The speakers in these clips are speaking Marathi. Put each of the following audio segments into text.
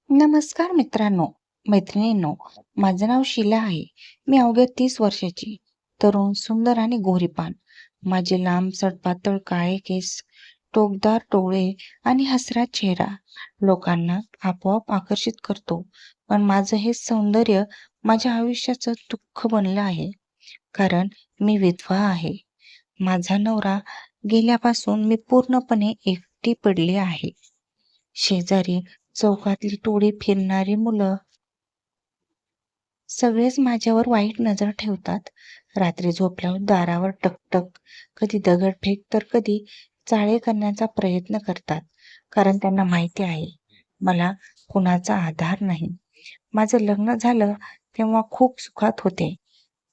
नमस्कार मित्रांनो, मैत्रिणींनो. माझं नाव शीला आहे. मी अवघ्या 30 वर्षाची, तरुण, सुंदर आणि गोरीपान. माझे लांब सडपातळ काळे केस, टोकदार डोळे आणि हसरा चेहरा लोकांना आपोआप आकर्षित करतो. पण माझं हे सौंदर्य माझ्या आयुष्याचं दुःख बनलं आहे. कारण मी विधवा आहे. माझा नवरा गेल्यापासून मी पूर्णपणे एकटी पडली आहे. शेजारी चौकातली टोळी फिरणारी मुलं सगळेच माझ्यावर वाईट नजर ठेवतात. रात्री झोपल्यावर दारावर टकटक, कधी दगडफेक तर कधी चाळे करण्याचा प्रयत्न करतात. कारण त्यांना माहिती आहे मला कुणाचा आधार नाही. माझं लग्न झालं तेव्हा खूप सुखात होते.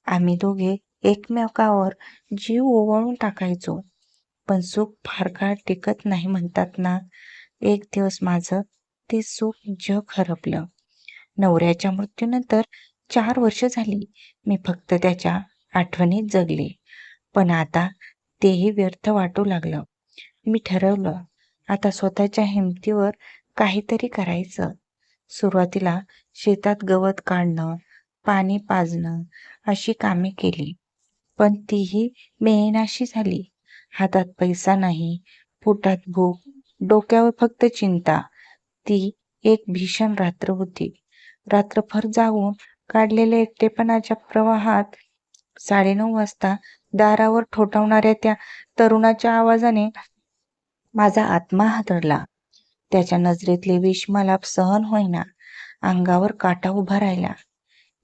आम्ही दोघे एकमेकावर जीव ओवाळून टाकायचो. पण सुख फार काळ टिकत नाही म्हणतात ना. एक दिवस माझं ते सुख जग हरपलं. नवऱ्याच्या मृत्यूनंतर 4 वर्ष झाली. मी फक्त त्याच्या आठवणीत जगले. पण आता तेही व्यर्थ वाटू लागलं. मी ठरवलं आता स्वतःच्या हिमतीवर काहीतरी करायचं. सुरुवातीला शेतात गवत काढणं, पाणी पाजणं अशी कामे केली. पण तीही मिळेनाशी झाली. हातात पैसा नाही, पोटात भूक, डोक्यावर फक्त चिंता. ती एक भीषण रात्र होती. रात्रभर जागून काढलेल्या एकटेपणाच्या प्रवाहात 9:30 वाजता दारावर ठोठावणाऱ्या त्या तरुणाच्या आवाजाने माझा आत्मा हादरला. त्याच्या नजरेतले विष मला सहन होईना. अंगावर काटा उभा राहिला.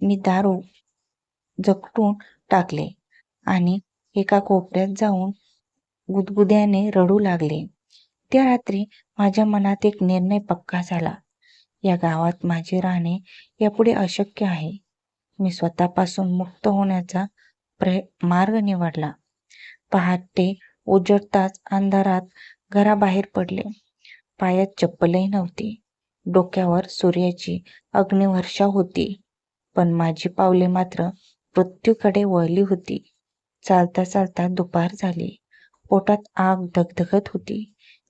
मी दार झटकून टाकले आणि एका कोपऱ्यात जाऊन गुदगुद्याने रडू लागले. त्या रात्री माझ्या मनात एक निर्णय पक्का झाला. या गावात माझे राहणे यापुढे अशक्य आहे. मी स्वतःपासून मुक्त होण्याचा मार्ग निवडला. पहाटे उजळताच अंधारात घराबाहेर पडले. पायात चप्पलही नव्हती. डोक्यावर सूर्याची अग्निवर्षा होती. पण माझी पावले मात्र मृत्यूकडे वळली होती. चालता चालता दुपार झाली. पोटात आग धगधगत होती.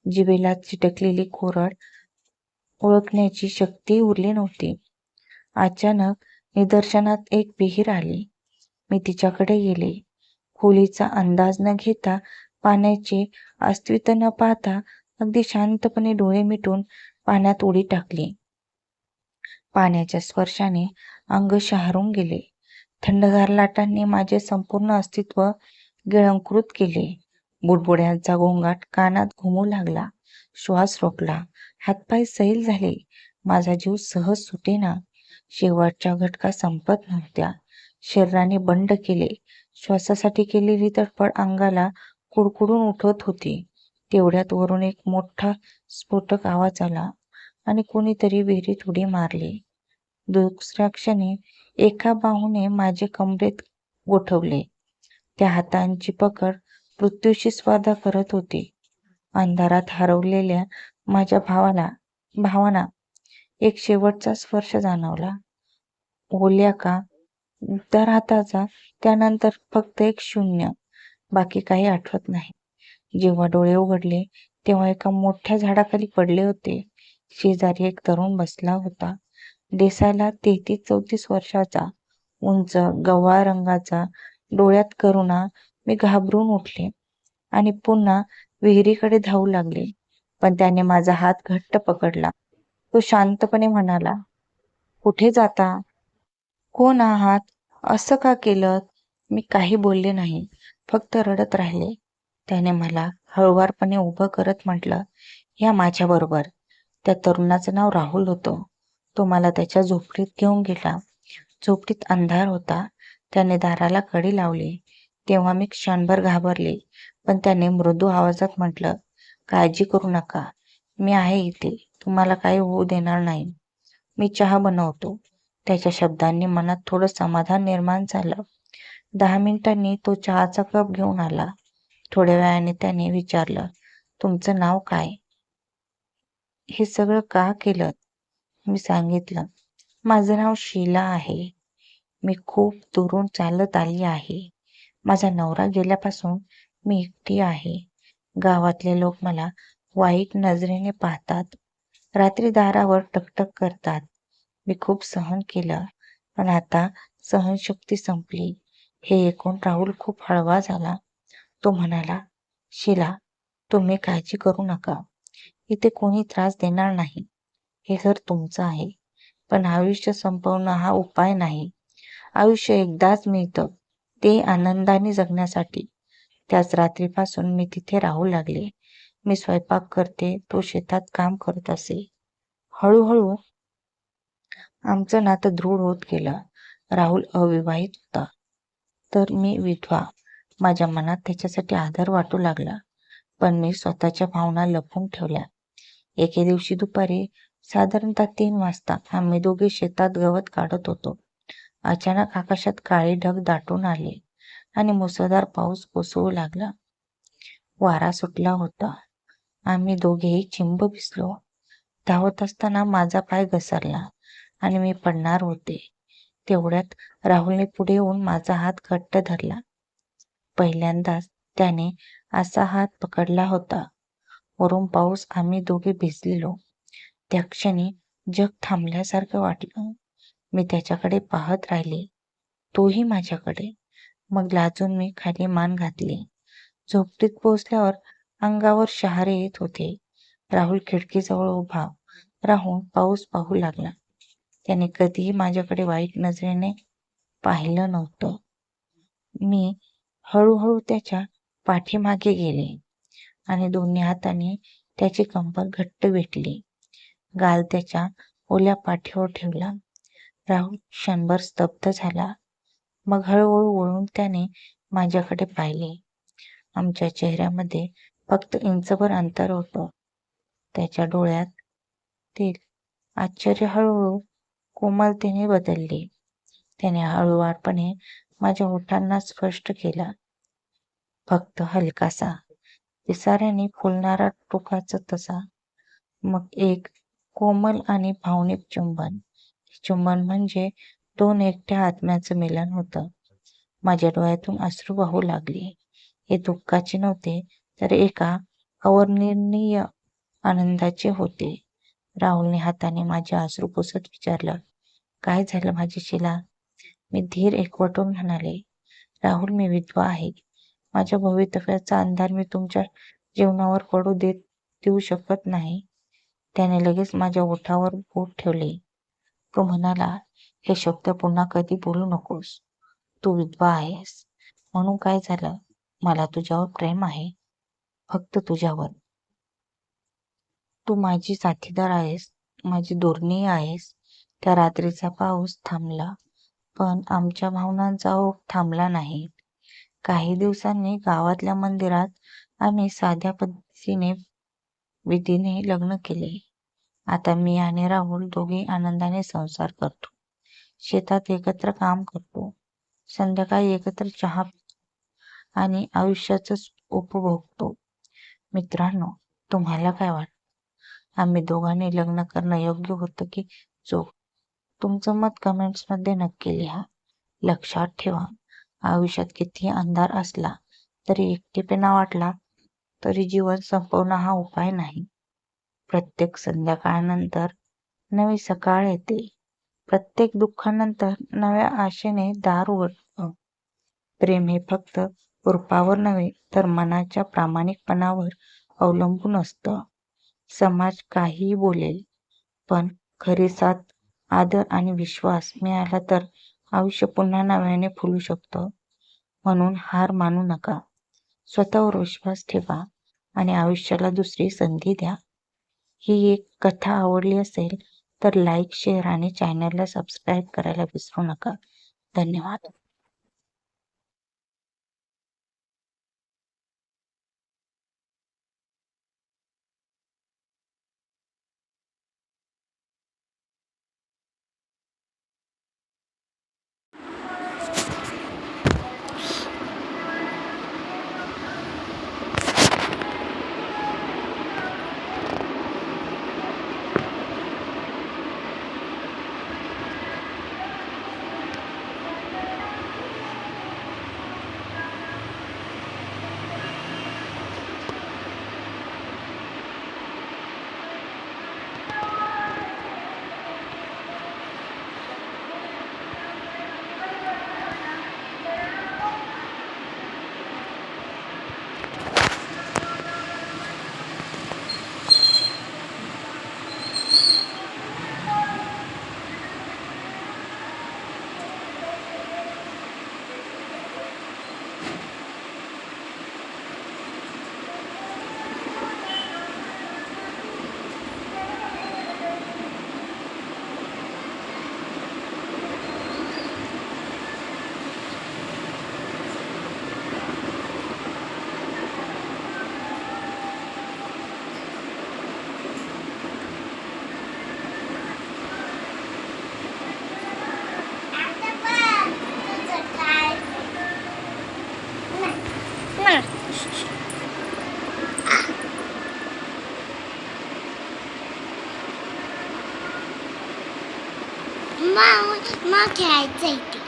जिभेला चिटकलेली कोरड ओळखण्याची शक्ती उरली नव्हती. अचानक निदर्शनात एक विहीर आली. मी तिच्याकडे गेले. खोलीचा अंदाज न घेता, पाण्याचे अस्तित्व न पाहता अगदी शांतपणे डोळे मिटून पाण्यात उडी टाकली. पाण्याच्या स्पर्शाने अंग शहारून गेले. थंडगार लाटांनी माझे संपूर्ण अस्तित्व गिळंकृत केले. बुडबुड्यांचा गोंगाट कानात घुमू लागला. श्वास रोखला. हातपाय सैल झाले. माझा जीव सहज सुटेना. शेवटच्या घटका संपत नव्हत्या. शरीराने बंड केले. श्वासासाठी केलेली तडफड अंगाला कुडकुडून उठवत होती. तेवढ्यात वरून एक मोठा स्फोटक आवाज आला आणि कोणीतरी विहिरीत उडी मारली. दुसऱ्या क्षणी एका बाहूने माझे कमरेत गोठवले. त्या हातांची पकड मृत्यूशी स्पर्धा करत होती. अंधारात हरवलेल्या माझ्या भावाना एक शेवटचा स्पर्श जाणवला. ओल्या का उबदार हाताचा. त्यानंतर फक्त एक शून्य. बाकी काही आठवत नाही. जेव्हा डोळे उघडले तेव्हा एका मोठ्या झाडाखाली पडले होते. शेजारी एक तरुण बसला होता. दिसायला 33-34 वर्षाचा, उंच गव्हाळ रंगाचा, डोळ्यात करुणा. मी घाबरून उठले आणि पुन्हा विहिरीकडे धावू लागले. पण त्याने माझा हात घट्ट पकडला. तो शांतपणे म्हणाला, "कुठे जाता? कोण आहात? असं का केलं?" मी काही बोलले नाही, फक्त रडत राहिले. त्याने मला हळुवारपणे उभं करत म्हटलं, "या माझ्याबरोबर." त्या तरुणाचं नाव राहुल होतं. तो मला त्याच्या झोपडीत घेऊन गेला. झोपडीत अंधार होता. त्याने दाराला कडी लावली. तेव्हा मी क्षणभर घाबरले. पण त्याने मृदू आवाजात म्हटलं, "काळजी करू नका. मी आहे इथे. तुम्हाला काही होऊ देणार नाही. मी चहा बनवतो." त्याच्या शब्दांनी मनात थोडं समाधान निर्माण झालं. 10 मिनिटांनी तो चहाचा कप घेऊन आला. थोड्या वेळाने त्याने विचारलं, "तुमचं नाव काय? हे सगळं का केलं?" मी सांगितलं, "माझं नाव शीला आहे. मी खूप दुरून चालत आली आहे. माझा नवरा गेल्यापासून मी एकटी आहे. गावातले लोक मला वाईट नजरेने पाहतात. रात्री दारावर टकटक करतात. मी खूप सहन केलं, पण आता सहनशक्ती संपली. हे ऐकून राहुल खूप हळवा झाला. तो म्हणाला, "शीला, तुम्ही काळजी करू नका. इथे कोणी त्रास देणार नाही. हे घर तुमचं आहे. पण आयुष्य संपवणं हा उपाय नाही. आयुष्य एकदाच मिळतं, ते आनंदाने जगण्यासाठी." त्याच रात्रीपासून मी तिथे राहू लागले. मी स्वयंपाक करते, तो शेतात काम करत असे. हळूहळू आमचं नातं दृढ होत गेलं. राहुल अविवाहित होता, तर मी विधवा. माझ्या मनात त्याच्यासाठी आदर वाटू लागला, पण मी स्वतःच्या भावना लपवून ठेवल्या. एके दिवशी दुपारी साधारणतः 3 वाजता आम्ही दोघे शेतात गवत काढत होतो. अचानक आकाशात काळे ढग दाटून आले आणि मुसळधार पाऊस कोसळू लागला. वारा सुटला होता. आम्ही दोघेही चिंब भिजलो. धावत असताना माझा पाय घसरला आणि मी पडणार होते. तेवढ्यात राहुलने पुढे येऊन माझा हात घट्ट धरला. पहिल्यांदाच त्याने असा हात पकडला होता. वरून पाऊस, आम्ही दोघे भिजलेलो. त्या क्षणी जग थांबल्यासारखं वाटलं. मी त्याच्याकडे पाहत राहिले, तोही माझ्याकडे. मग लाजून मी खाली मान घातली. झोपडीत पोहोचल्यावर अंगावर शहारे येत होते. राहुल खिडकीजवळ उभा राहून पाऊस पाहू लागला. त्याने कधीही माझ्याकडे वाईट नजरेने पाहिलं नव्हतं. मी हळूहळू त्याच्या पाठीमागे गेले आणि दोन्ही हातांनी त्याची कंबर घट्ट वेठली. गाल त्याच्या ओल्या पाठीवर ठेवला. राहुल क्षणभर स्तब्ध झाला. मग हळूहळू वळून त्याने माझ्याकडे पाहिले. आमच्या चेहऱ्यामध्ये फक्त इंचभर अंतर होतं. त्याच्या डोळ्यातील आश्चर्य हळूहळू कोमलतेने बदलले. त्याने हळूवारपणे माझ्या ओठांना स्पर्श केला. फक्त हलकासा, पिसाऱ्याने फुलणारा टोकाचा तसा. मग एक कोमल आणि भावनिक चुंबन. चुंबन म्हणजे 2 एकट्या आत्म्याचं मिलन होतं. माझ्या डोळ्यातून अश्रू वाहू लागले. हे दुःखाचे नव्हते, तर एका अवर्णनीय आनंदाचे होते. राहुलने हाताने माझे अश्रू पुसत विचारलं, "काय झालं माझी शीला?" मी धीर एकवटून म्हणाले, "राहुल, मी विधवा आहे. माझ्या भवितव्याचा अंधार मी तुमच्या जीवनावर पडू देऊ शकत नाही." त्याने लगेच माझ्या ओठावर बोट ठेवले. तो म्हणाला, "हे शब्द पुन्हा कधी बोलू नकोस. तू विधवा आहेस म्हणून काय झालं? मला तुझ्यावर प्रेम आहे, फक्त तुझ्यावर. तू माझी साथीदार आहेस, माझी दुर्णी आहेस." त्या रात्रीचा पाऊस थांबला, पण आमच्या भावनांचा ओघ थांबला नाही. काही दिवसांनी गावातल्या मंदिरात आम्ही साध्या पद्धतीने विधीने लग्न केले. आता मी आणि राहुल दोघे आनंदाने संसार करतो. शेतात एकत्र काम करतो. संध्याकाळी एकत्र चहा पितो आणि आयुष्याचं उपभोगतो. मित्रांनो, तुम्हाला काय वाटतं? आम्ही दोघांनी लग्न करणं योग्य होतं की चूक? तुमचं मत कमेंट्समध्ये नक्की लिहा. लक्षात ठेवा, आयुष्यात कितीही अंधार असला तरी एकटेपणा वाटला तरी जीवन संपवणं हा उपाय नाही. प्रत्येक संध्याकाळनंतर नवी सकाळ येते. प्रत्येक दुःखानंतर नव्या आशेने दार उघडतं. प्रेम हे फक्त रूपावर नव्हे तर मनाच्या प्रामाणिकपणावर अवलंबून असतं. समाज काहीही बोलेल, पण खरी साथ, आदर आणि विश्वास मिळाला तर आयुष्य पुन्हा नव्याने फुलू शकतं. म्हणून हार मानू नका. स्वतःवर विश्वास ठेवा आणि आयुष्याला दुसरी संधी द्या. ही एक कथा आवडली असेल तर लाईक, शेअर आणि चॅनलला सबस्क्राईब करायला विसरू नका. धन्यवाद. मग खेळायचं इथे.